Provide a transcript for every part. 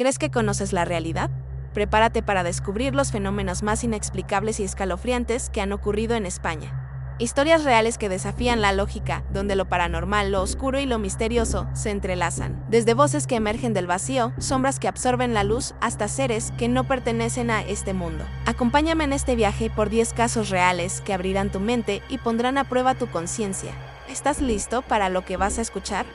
¿Crees que conoces la realidad? Prepárate para descubrir los fenómenos más inexplicables y escalofriantes que han ocurrido en España. Historias reales que desafían la lógica, donde lo paranormal, lo oscuro y lo misterioso se entrelazan. Desde voces que emergen del vacío, sombras que absorben la luz, hasta seres que no pertenecen a este mundo. Acompáñame en este viaje por 10 casos reales que abrirán tu mente y pondrán a prueba tu conciencia. ¿Estás listo para lo que vas a escuchar?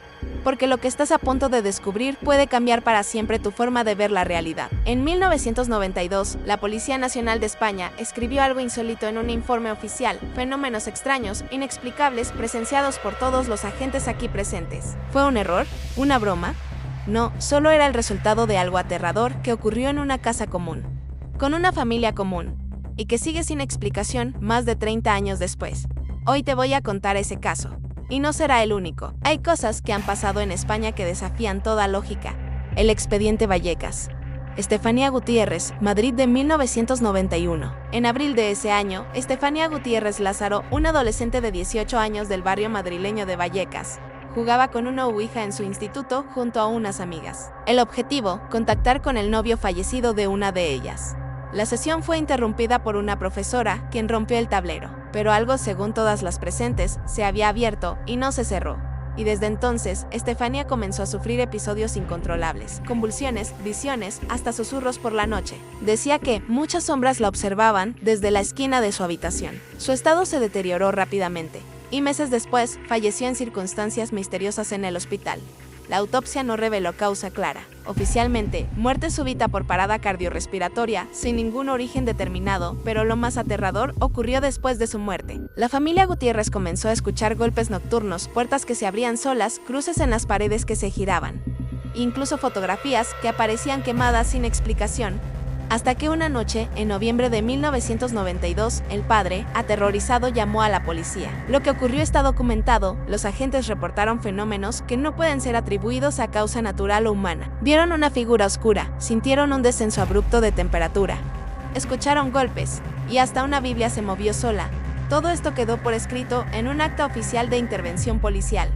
Porque lo que estás a punto de descubrir puede cambiar para siempre tu forma de ver la realidad. En 1992, la Policía Nacional de España escribió algo insólito en un informe oficial: fenómenos extraños, inexplicables, presenciados por todos los agentes aquí presentes. ¿Fue un error? ¿Una broma? No, solo era el resultado de algo aterrador que ocurrió en una casa común, con una familia común, y que sigue sin explicación más de 30 años después. Hoy te voy a contar ese caso. Y no será el único. Hay cosas que han pasado en España que desafían toda lógica. El expediente Vallecas. Estefanía Gutiérrez, Madrid de 1991. En abril de ese año, Estefanía Gutiérrez Lázaro, una adolescente de 18 años del barrio madrileño de Vallecas, jugaba con una ouija en su instituto junto a unas amigas. El objetivo, contactar con el novio fallecido de una de ellas. La sesión fue interrumpida por una profesora, quien rompió el tablero, pero algo, según todas las presentes, se había abierto y no se cerró. Y desde entonces, Estefanía comenzó a sufrir episodios incontrolables, convulsiones, visiones, hasta susurros por la noche. Decía que muchas sombras la observaban desde la esquina de su habitación. Su estado se deterioró rápidamente, y meses después falleció en circunstancias misteriosas en el hospital. La autopsia no reveló causa clara. Oficialmente, muerte súbita por parada cardiorrespiratoria, sin ningún origen determinado, pero lo más aterrador ocurrió después de su muerte. La familia Gutiérrez comenzó a escuchar golpes nocturnos, puertas que se abrían solas, cruces en las paredes que se giraban, incluso fotografías que aparecían quemadas sin explicación. Hasta que una noche, en noviembre de 1992, el padre, aterrorizado, llamó a la policía. Lo que ocurrió está documentado. Los agentes reportaron fenómenos que no pueden ser atribuidos a causa natural o humana. Vieron una figura oscura, sintieron un descenso abrupto de temperatura, escucharon golpes, y hasta una Biblia se movió sola. Todo esto quedó por escrito en un acta oficial de intervención policial.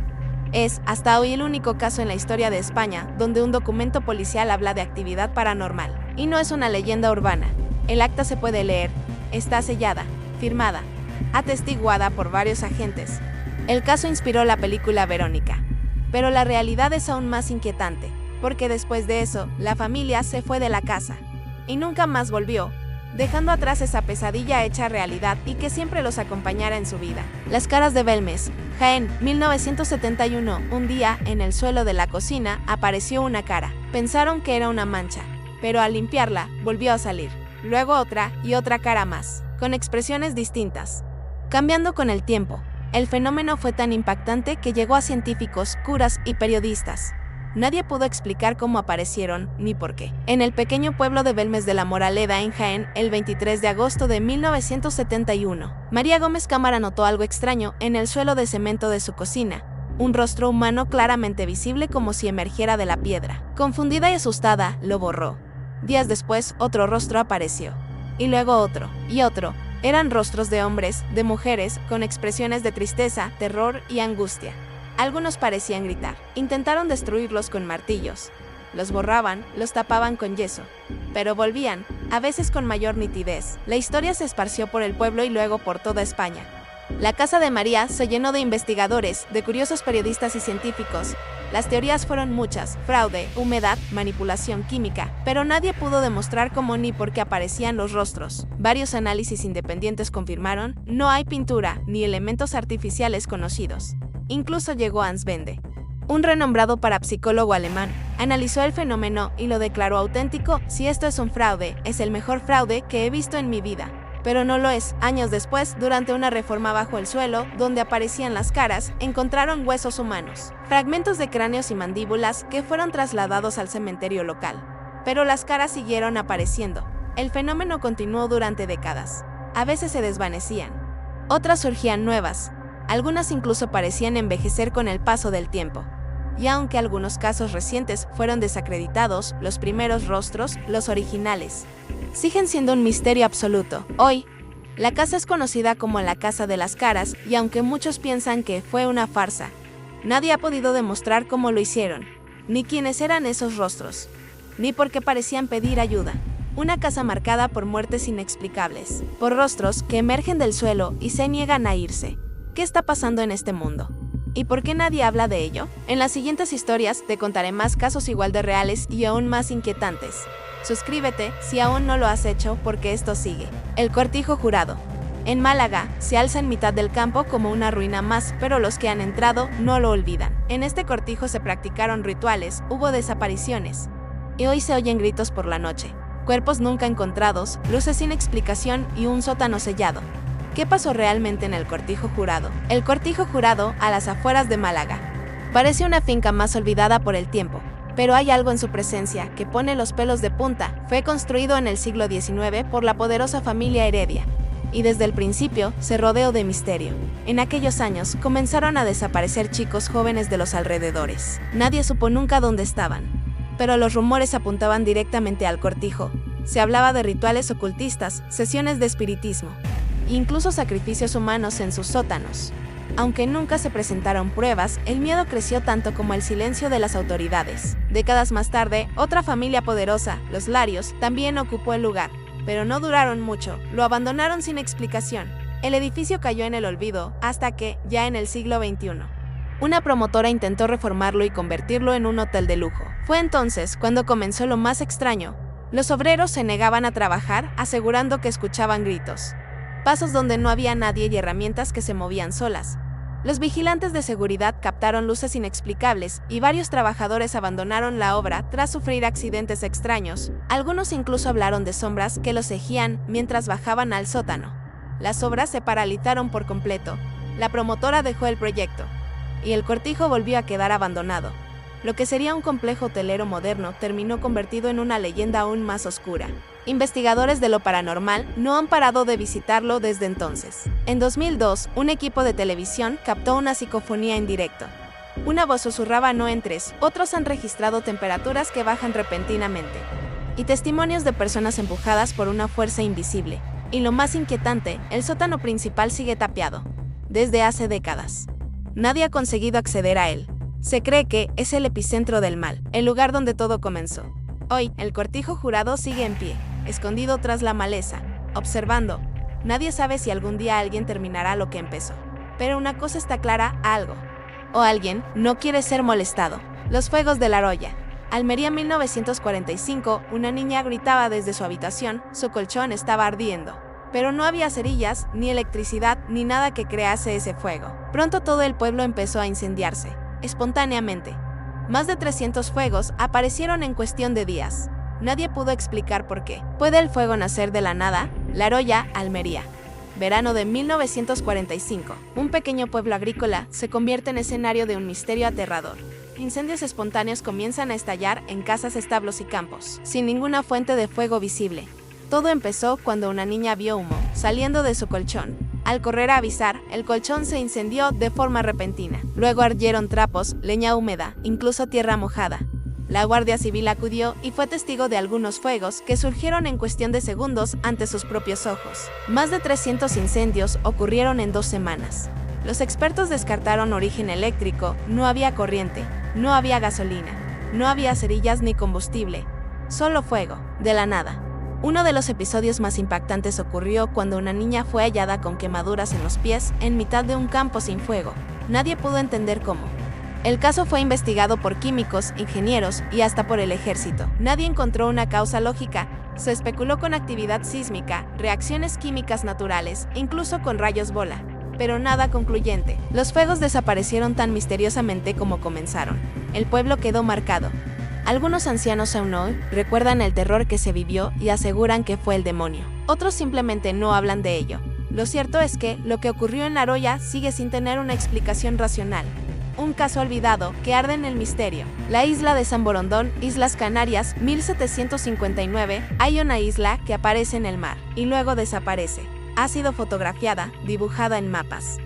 Es, hasta hoy, el único caso en la historia de España donde un documento policial habla de actividad paranormal. Y no es una leyenda urbana. El acta se puede leer, está sellada, firmada, atestiguada por varios agentes. El caso inspiró la película Verónica. Pero la realidad es aún más inquietante, porque después de eso, la familia se fue de la casa y nunca más volvió, dejando atrás esa pesadilla hecha realidad y que siempre los acompañara en su vida. Las Caras de Belmes, Jaén, 1971. Un día, en el suelo de la cocina, apareció una cara. Pensaron que era una mancha, pero al limpiarla, volvió a salir. Luego otra y otra cara más, con expresiones distintas, cambiando con el tiempo. El fenómeno fue tan impactante que llegó a científicos, curas y periodistas. Nadie pudo explicar cómo aparecieron, ni por qué. En el pequeño pueblo de Belmes de la Moraleda, en Jaén, el 23 de agosto de 1971, María Gómez Cámara notó algo extraño en el suelo de cemento de su cocina. Un rostro humano claramente visible, como si emergiera de la piedra. Confundida y asustada, lo borró. Días después, otro rostro apareció. Y luego otro, y otro. Eran rostros de hombres, de mujeres, con expresiones de tristeza, terror y angustia. Algunos parecían gritar. Intentaron destruirlos con martillos. Los borraban, los tapaban con yeso. Pero volvían, a veces con mayor nitidez. La historia se esparció por el pueblo y luego por toda España. La casa de María se llenó de investigadores, de curiosos periodistas y científicos. Las teorías fueron muchas: fraude, humedad, manipulación química, pero nadie pudo demostrar cómo ni por qué aparecían los rostros. Varios análisis independientes confirmaron: no hay pintura ni elementos artificiales conocidos. Incluso llegó Hans Bende, un renombrado parapsicólogo alemán, analizó el fenómeno y lo declaró auténtico. Si esto es un fraude, es el mejor fraude que he visto en mi vida. Pero no lo es. Años después, durante una reforma bajo el suelo, donde aparecían las caras, encontraron huesos humanos, fragmentos de cráneos y mandíbulas que fueron trasladados al cementerio local. Pero las caras siguieron apareciendo. El fenómeno continuó durante décadas. A veces se desvanecían, otras surgían nuevas. Algunas incluso parecían envejecer con el paso del tiempo. Y aunque algunos casos recientes fueron desacreditados, los primeros rostros, los originales, siguen siendo un misterio absoluto. Hoy, la casa es conocida como la Casa de las Caras, y aunque muchos piensan que fue una farsa, nadie ha podido demostrar cómo lo hicieron, ni quiénes eran esos rostros. ni porque parecían pedir ayuda. Una casa marcada por muertes inexplicables, por rostros que emergen del suelo y se niegan a irse. ¿Qué está pasando en este mundo? ¿Y por qué nadie habla de ello? En las siguientes historias te contaré más casos igual de reales y aún más inquietantes. Suscríbete si aún no lo has hecho porque esto sigue. El Cortijo Jurado. En Málaga, se alza en mitad del campo como una ruina más, pero los que han entrado no lo olvidan. En este cortijo se practicaron rituales, hubo desapariciones, y hoy se oyen gritos por la noche. Cuerpos nunca encontrados, luces sin explicación y un sótano sellado. ¿Qué pasó realmente en el Cortijo Jurado? El Cortijo Jurado, a las afueras de Málaga. Parece una finca más olvidada por el tiempo, pero hay algo en su presencia que pone los pelos de punta. Fue construido en el siglo XIX por la poderosa familia Heredia, y desde el principio se rodeó de misterio. En aquellos años comenzaron a desaparecer chicos jóvenes de los alrededores. Nadie supo nunca dónde estaban, pero los rumores apuntaban directamente al cortijo. Se hablaba de rituales ocultistas, sesiones de espiritismo, incluso sacrificios humanos en sus sótanos. Aunque nunca se presentaron pruebas, el miedo creció tanto como el silencio de las autoridades. Décadas más tarde, otra familia poderosa, los Larios, también ocupó el lugar, pero no duraron mucho, lo abandonaron sin explicación. El edificio cayó en el olvido hasta que, ya en el siglo XXI, una promotora intentó reformarlo y convertirlo en un hotel de lujo. Fue entonces cuando comenzó lo más extraño. Los obreros se negaban a trabajar, asegurando que escuchaban gritos, pasos donde no había nadie y herramientas que se movían solas. Los vigilantes de seguridad captaron luces inexplicables y varios trabajadores abandonaron la obra tras sufrir accidentes extraños. Algunos incluso hablaron de sombras que los seguían mientras bajaban al sótano. Las obras se paralizaron por completo. La promotora dejó el proyecto y el cortijo volvió a quedar abandonado. Lo que sería un complejo hotelero moderno terminó convertido en una leyenda aún más oscura. Investigadores de lo paranormal no han parado de visitarlo desde entonces. En 2002, un equipo de televisión captó una psicofonía en directo. Una voz susurraba "no entres", otros han registrado temperaturas que bajan repentinamente, y testimonios de personas empujadas por una fuerza invisible. Y lo más inquietante, el sótano principal sigue tapiado, desde hace décadas. Nadie ha conseguido acceder a él. Se cree que es el epicentro del mal, el lugar donde todo comenzó. Hoy, el Cortijo Jurado sigue en pie, escondido tras la maleza, observando. Nadie sabe si algún día alguien terminará lo que empezó. Pero una cosa está clara, algo o alguien no quiere ser molestado. Los fuegos de La Roya. Almería 1945, una niña gritaba desde su habitación, su colchón estaba ardiendo. Pero no había cerillas, ni electricidad, ni nada que crease ese fuego. Pronto todo el pueblo empezó a incendiarse, espontáneamente. Más de 300 fuegos aparecieron en cuestión de días. Nadie pudo explicar por qué. ¿Puede el fuego nacer de la nada? La Roya, Almería. Verano de 1945. Un pequeño pueblo agrícola se convierte en escenario de un misterio aterrador. Incendios espontáneos comienzan a estallar en casas, establos y campos, sin ninguna fuente de fuego visible. Todo empezó cuando una niña vio humo saliendo de su colchón. Al correr a avisar, el colchón se incendió de forma repentina. Luego ardieron trapos, leña húmeda, incluso tierra mojada. La Guardia Civil acudió y fue testigo de algunos fuegos que surgieron en cuestión de segundos ante sus propios ojos. Más de 300 incendios ocurrieron en 2 semanas. Los expertos descartaron origen eléctrico, no había corriente, no había gasolina, no había cerillas ni combustible, solo fuego, de la nada. Uno de los episodios más impactantes ocurrió cuando una niña fue hallada con quemaduras en los pies en mitad de un campo sin fuego. Nadie pudo entender cómo. El caso fue investigado por químicos, ingenieros y hasta por el ejército. Nadie encontró una causa lógica. Se especuló con actividad sísmica, reacciones químicas naturales, incluso con rayos bola, pero nada concluyente. Los fuegos desaparecieron tan misteriosamente como comenzaron. El pueblo quedó marcado. Algunos ancianos aún hoy recuerdan el terror que se vivió y aseguran que fue el demonio. Otros simplemente no hablan de ello. Lo cierto es que lo que ocurrió en La Roya sigue sin tener una explicación racional. Un caso olvidado que arde en el misterio. La isla de San Borondón, Islas Canarias, 1759. Hay una isla que aparece en el mar y luego desaparece. Ha sido fotografiada, dibujada en mapas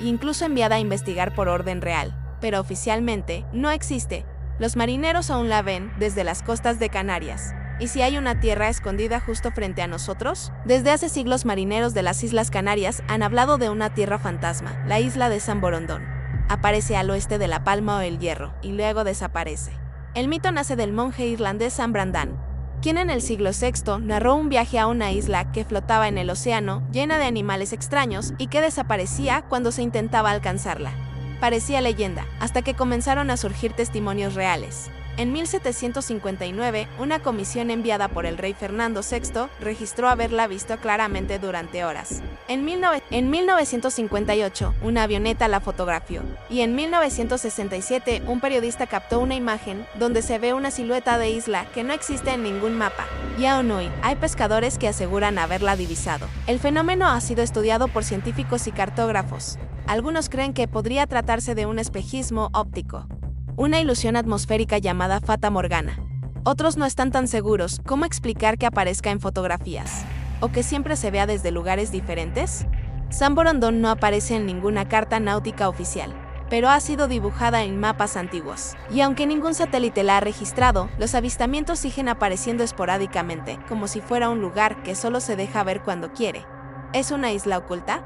e incluso enviada a investigar por orden real, pero oficialmente no existe. Los marineros aún la ven desde las costas de Canarias. ¿Y si hay una tierra escondida justo frente a nosotros? Desde hace siglos marineros de las Islas Canarias han hablado de una tierra fantasma, la isla de San Borondón. Aparece al oeste de La Palma o El Hierro, y luego desaparece. El mito nace del monje irlandés San Brandan, quien en el siglo VI narró un viaje a una isla que flotaba en el océano, llena de animales extraños y que desaparecía cuando se intentaba alcanzarla. Parecía leyenda, hasta que comenzaron a surgir testimonios reales. En 1759, una comisión enviada por el rey Fernando VI registró haberla visto claramente durante horas. En 1958, una avioneta la fotografió, y en 1967, un periodista captó una imagen donde se ve una silueta de isla que no existe en ningún mapa. Y aún hoy, hay pescadores que aseguran haberla divisado. El fenómeno ha sido estudiado por científicos y cartógrafos. Algunos creen que podría tratarse de un espejismo óptico, una ilusión atmosférica llamada Fata Morgana. Otros no están tan seguros cómo explicar que aparezca en fotografías, o que siempre se vea desde lugares diferentes. San Borondón no aparece en ninguna carta náutica oficial, pero ha sido dibujada en mapas antiguos. Y aunque ningún satélite la ha registrado, los avistamientos siguen apareciendo esporádicamente, como si fuera un lugar que solo se deja ver cuando quiere. ¿Es una isla oculta?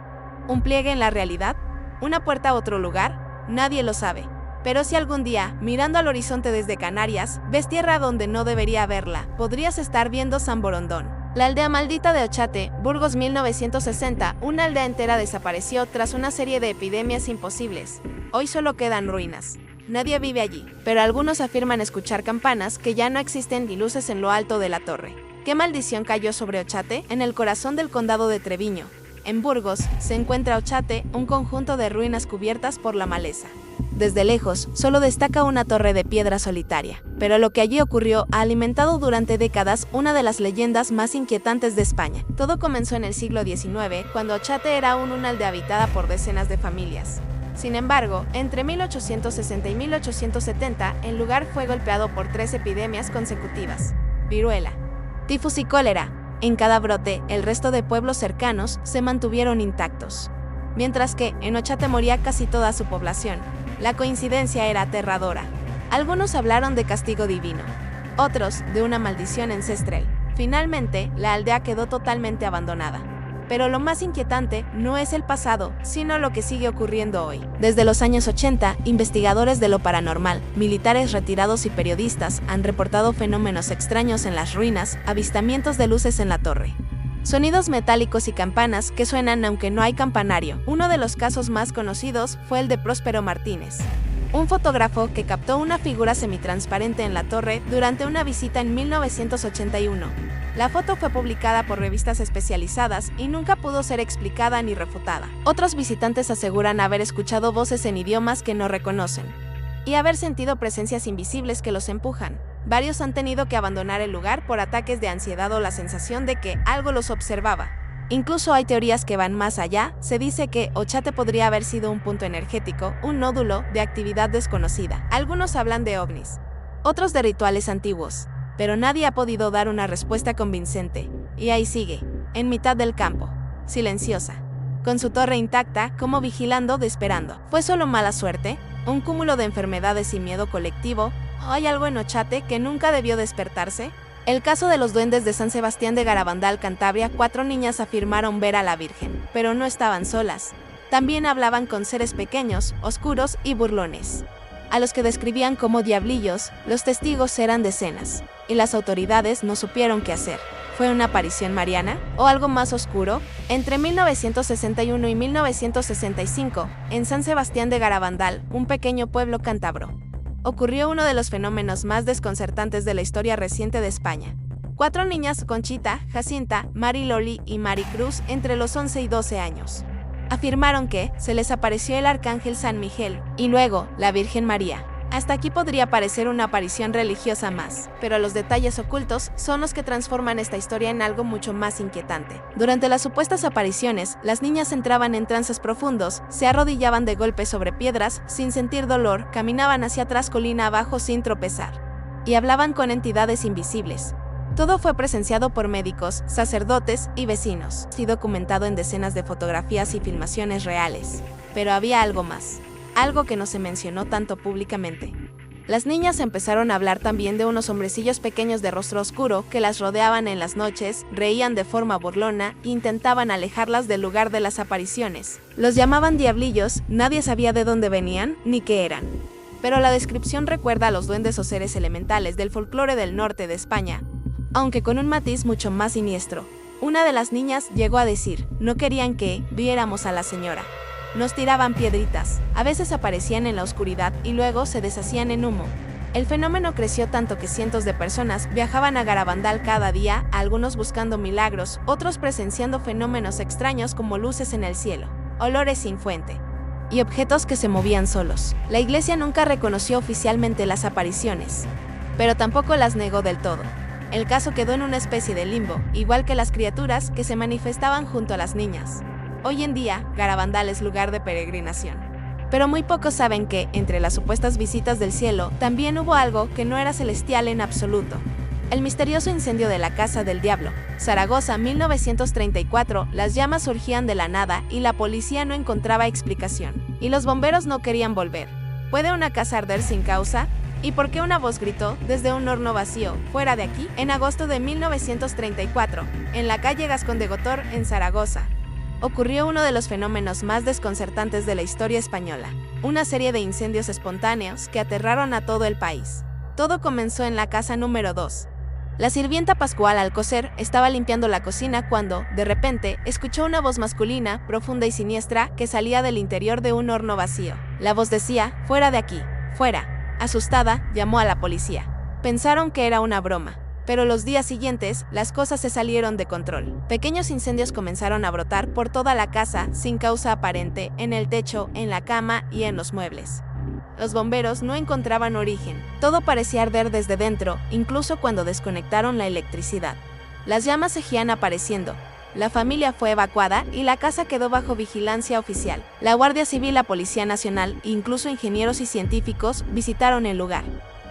¿Un pliegue en la realidad? ¿Una puerta a otro lugar? Nadie lo sabe. Pero si algún día, mirando al horizonte desde Canarias, ves tierra donde no debería verla, podrías estar viendo San Borondón. La aldea maldita de Ochate, Burgos 1960, una aldea entera desapareció tras una serie de epidemias imposibles. Hoy solo quedan ruinas. Nadie vive allí, pero algunos afirman escuchar campanas que ya no existen ni luces en lo alto de la torre. ¿Qué maldición cayó sobre Ochate? En el corazón del condado de Treviño, en Burgos, se encuentra Ochate, un conjunto de ruinas cubiertas por la maleza. Desde lejos, solo destaca una torre de piedra solitaria, pero lo que allí ocurrió ha alimentado durante décadas una de las leyendas más inquietantes de España. Todo comenzó en el siglo XIX, cuando Ochate era aún una aldea habitada por decenas de familias. Sin embargo, entre 1860 y 1870, el lugar fue golpeado por 3 epidemias consecutivas: viruela, tifus y cólera. En cada brote, el resto de pueblos cercanos se mantuvieron intactos, mientras que en Ochate moría casi toda su población. La coincidencia era aterradora. Algunos hablaron de castigo divino, otros de una maldición ancestral. Finalmente, la aldea quedó totalmente abandonada. Pero lo más inquietante no es el pasado, sino lo que sigue ocurriendo hoy. Desde los años 80, investigadores de lo paranormal, militares retirados y periodistas han reportado fenómenos extraños en las ruinas, avistamientos de luces en la torre, sonidos metálicos y campanas que suenan aunque no hay campanario. Uno de los casos más conocidos fue el de Próspero Martínez, un fotógrafo que captó una figura semitransparente en la torre durante una visita en 1981. La foto fue publicada por revistas especializadas y nunca pudo ser explicada ni refutada. Otros visitantes aseguran haber escuchado voces en idiomas que no reconocen y haber sentido presencias invisibles que los empujan. Varios han tenido que abandonar el lugar por ataques de ansiedad o la sensación de que algo los observaba. Incluso hay teorías que van más allá. Se dice que Ochate podría haber sido un punto energético, un nódulo de actividad desconocida. Algunos hablan de ovnis, otros de rituales antiguos, pero nadie ha podido dar una respuesta convincente. Y ahí sigue, en mitad del campo, silenciosa, con su torre intacta, como vigilando, esperando. ¿Fue solo mala suerte? ¿Un cúmulo de enfermedades y miedo colectivo? ¿O hay algo en Ochate que nunca debió despertarse? El caso de los duendes de San Sebastián de Garabandal, Cantabria. 4 niñas afirmaron ver a la Virgen, pero no estaban solas. También hablaban con seres pequeños, oscuros y burlones, a los que describían como diablillos. Los testigos eran decenas, y las autoridades no supieron qué hacer. ¿Fue una aparición mariana? ¿O algo más oscuro? Entre 1961 y 1965, en San Sebastián de Garabandal, un pequeño pueblo cántabro, ocurrió uno de los fenómenos más desconcertantes de la historia reciente de España. 4 niñas, Conchita, Jacinta, Mari Loli y Mari Cruz, entre los 11 y 12 años, afirmaron que se les apareció el arcángel San Miguel y luego la Virgen María. Hasta aquí podría parecer una aparición religiosa más, pero los detalles ocultos son los que transforman esta historia en algo mucho más inquietante. Durante las supuestas apariciones, las niñas entraban en trances profundos, se arrodillaban de golpe sobre piedras sin sentir dolor, caminaban hacia atrás colina abajo sin tropezar, y hablaban con entidades invisibles. Todo fue presenciado por médicos, sacerdotes y vecinos, y documentado en decenas de fotografías y filmaciones reales. Pero había algo más, algo que no se mencionó tanto públicamente. Las niñas empezaron a hablar también de unos hombrecillos pequeños de rostro oscuro que las rodeaban en las noches, reían de forma burlona e intentaban alejarlas del lugar de las apariciones. Los llamaban diablillos, nadie sabía de dónde venían ni qué eran. pero la descripción recuerda a los duendes o seres elementales del folclore del norte de España, aunque con un matiz mucho más siniestro. Una de las niñas llegó a decir, no querían que viéramos a la señora. Nos tiraban piedritas, a veces aparecían en la oscuridad y luego se deshacían en humo. El fenómeno creció tanto que cientos de personas viajaban a Garabandal cada día, algunos buscando milagros, otros presenciando fenómenos extraños como luces en el cielo, olores sin fuente y objetos que se movían solos. La iglesia nunca reconoció oficialmente las apariciones, pero tampoco las negó del todo. El caso quedó en una especie de limbo, igual que las criaturas que se manifestaban junto a las niñas. Hoy en día, Garabandal es lugar de peregrinación. Pero muy pocos saben que, entre las supuestas visitas del cielo, también hubo algo que no era celestial en absoluto. El misterioso incendio de la Casa del Diablo, Zaragoza, 1934, las llamas surgían de la nada y la policía no encontraba explicación. Y los bomberos no querían volver. ¿Puede una casa arder sin causa? ¿Y por qué una voz gritó, desde un horno vacío, fuera de aquí? En agosto de 1934, en la calle Gascón de Gotor, en Zaragoza, ocurrió uno de los fenómenos más desconcertantes de la historia española, una serie de incendios espontáneos que aterraron a todo el país. Todo comenzó en la casa número 2. La sirvienta Pascual Alcocer estaba limpiando la cocina cuando, de repente, escuchó una voz masculina, profunda y siniestra, que salía del interior de un horno vacío. La voz decía, fuera de aquí, fuera. Asustada, llamó a la policía. Pensaron que era una broma. Pero los días siguientes, las cosas se salieron de control. Pequeños incendios comenzaron a brotar por toda la casa, sin causa aparente, en el techo, en la cama y en los muebles. Los bomberos no encontraban origen. Todo parecía arder desde dentro, incluso cuando desconectaron la electricidad. Las llamas seguían apareciendo. La familia fue evacuada y la casa quedó bajo vigilancia oficial. La Guardia Civil, la Policía Nacional e incluso ingenieros y científicos visitaron el lugar.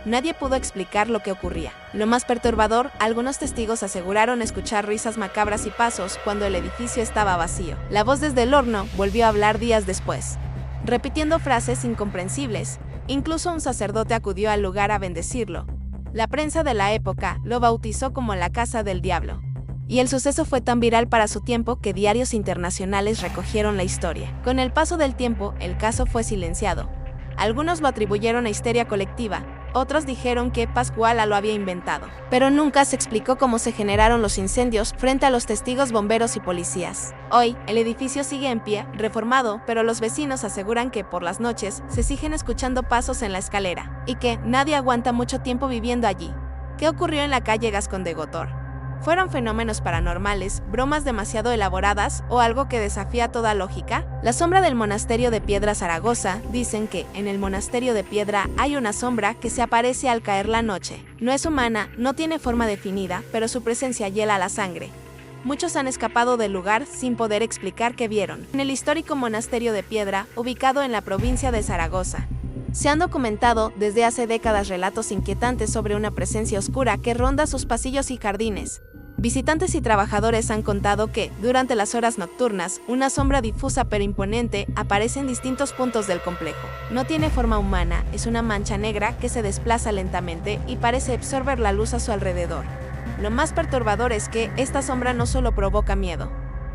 Nadie pudo explicar lo que ocurría. Lo más perturbador, algunos testigos aseguraron escuchar risas macabras y pasos cuando el edificio estaba vacío. La voz desde el horno volvió a hablar días después, repitiendo frases incomprensibles. Incluso un sacerdote acudió al lugar a bendecirlo. La prensa de la época lo bautizó como la Casa del Diablo. Y el suceso fue tan viral para su tiempo que diarios internacionales recogieron la historia. Con el paso del tiempo, el caso fue silenciado. Algunos lo atribuyeron a histeria colectiva, otros dijeron que Pascuala lo había inventado. Pero nunca se explicó cómo se generaron los incendios frente a los testigos, bomberos y policías. Hoy, el edificio sigue en pie, reformado, pero los vecinos aseguran que por las noches se siguen escuchando pasos en la escalera, y que nadie aguanta mucho tiempo viviendo allí. ¿Qué ocurrió en la calle Gascón de Gotor? ¿Fueron fenómenos paranormales, bromas demasiado elaboradas o algo que desafía toda lógica? La sombra del monasterio de Piedra Zaragoza dicen que en el monasterio de Piedra hay una sombra que se aparece al caer la noche. No es humana, no tiene forma definida, pero su presencia hiela la sangre. Muchos han escapado del lugar sin poder explicar qué vieron. En el histórico monasterio de Piedra, ubicado en la provincia de Zaragoza, se han documentado desde hace décadas relatos inquietantes sobre una presencia oscura que ronda sus pasillos y jardines. Visitantes y trabajadores han contado que, durante las horas nocturnas, una sombra difusa pero imponente aparece en distintos puntos del complejo. No tiene forma humana, es una mancha negra que se desplaza lentamente y parece absorber la luz a su alrededor. Lo más perturbador es que esta sombra no solo provoca miedo,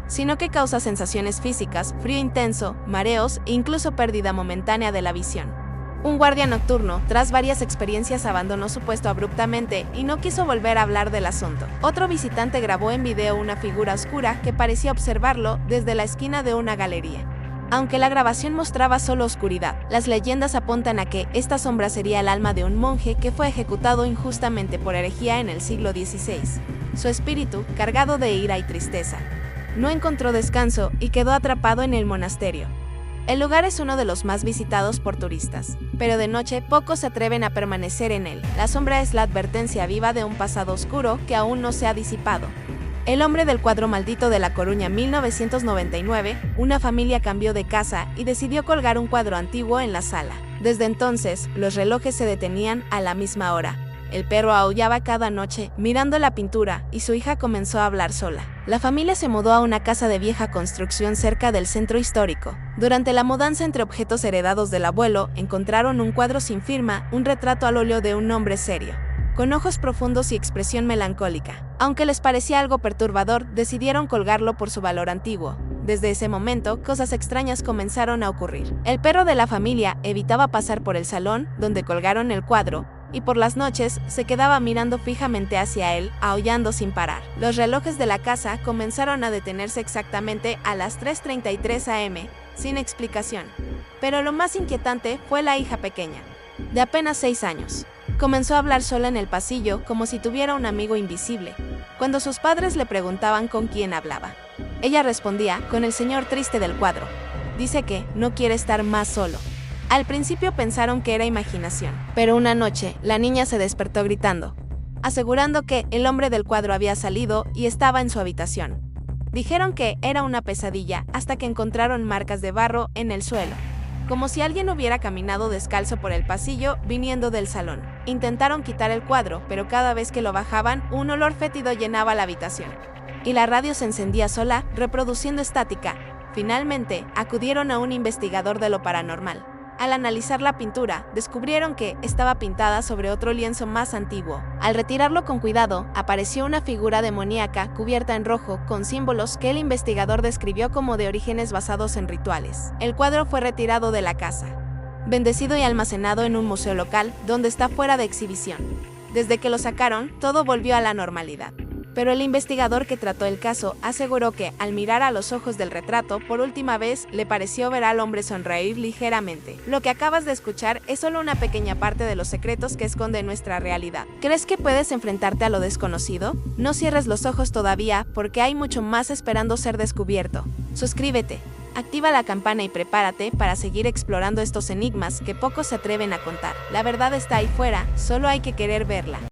sino que causa sensaciones físicas, frío intenso, mareos e incluso pérdida momentánea de la visión. Un guardia nocturno, tras varias experiencias, abandonó su puesto abruptamente y no quiso volver a hablar del asunto. Otro visitante grabó en video una figura oscura que parecía observarlo desde la esquina de una galería. Aunque la grabación mostraba solo oscuridad, las leyendas apuntan a que esta sombra sería el alma de un monje que fue ejecutado injustamente por herejía en el siglo XVI. Su espíritu, cargado de ira y tristeza, no encontró descanso y quedó atrapado en el monasterio. El lugar es uno de los más visitados por turistas, pero de noche pocos se atreven a permanecer en él. La sombra es la advertencia viva de un pasado oscuro que aún no se ha disipado. El hombre del cuadro maldito de La Coruña, 1999, una familia cambió de casa y decidió colgar un cuadro antiguo en la sala. Desde entonces, los relojes se detenían a la misma hora. El perro aullaba cada noche, mirando la pintura, y su hija comenzó a hablar sola. La familia se mudó a una casa de vieja construcción cerca del centro histórico. Durante la mudanza entre objetos heredados del abuelo, encontraron un cuadro sin firma, un retrato al óleo de un hombre serio, con ojos profundos y expresión melancólica. Aunque les parecía algo perturbador, decidieron colgarlo por su valor antiguo. Desde ese momento, cosas extrañas comenzaron a ocurrir. El perro de la familia evitaba pasar por el salón donde colgaron el cuadro, y por las noches se quedaba mirando fijamente hacia él, aullando sin parar. Los relojes de la casa comenzaron a detenerse exactamente a las 3:33 am, sin explicación. Pero lo más inquietante fue la hija pequeña, de apenas 6 años. Comenzó a hablar sola en el pasillo como si tuviera un amigo invisible. Cuando sus padres le preguntaban con quién hablaba, ella respondía con el señor triste del cuadro. Dice que no quiere estar más solo. Al principio pensaron que era imaginación, pero una noche la niña se despertó gritando, asegurando que el hombre del cuadro había salido y estaba en su habitación. Dijeron que era una pesadilla hasta que encontraron marcas de barro en el suelo, como si alguien hubiera caminado descalzo por el pasillo viniendo del salón. Intentaron quitar el cuadro, pero cada vez que lo bajaban, un olor fétido llenaba la habitación. Y la radio se encendía sola, reproduciendo estática. Finalmente, acudieron a un investigador de lo paranormal. Al analizar la pintura, descubrieron que estaba pintada sobre otro lienzo más antiguo. Al retirarlo con cuidado, apareció una figura demoníaca cubierta en rojo con símbolos que el investigador describió como de orígenes basados en rituales. El cuadro fue retirado de la casa, bendecido y almacenado en un museo local donde está fuera de exhibición. Desde que lo sacaron, todo volvió a la normalidad. Pero el investigador que trató el caso aseguró que, al mirar a los ojos del retrato por última vez, le pareció ver al hombre sonreír ligeramente. Lo que acabas de escuchar es solo una pequeña parte de los secretos que esconde nuestra realidad. ¿Crees que puedes enfrentarte a lo desconocido? No cierres los ojos todavía, porque hay mucho más esperando ser descubierto. Suscríbete, activa la campana y prepárate para seguir explorando estos enigmas que pocos se atreven a contar. La verdad está ahí fuera, solo hay que querer verla.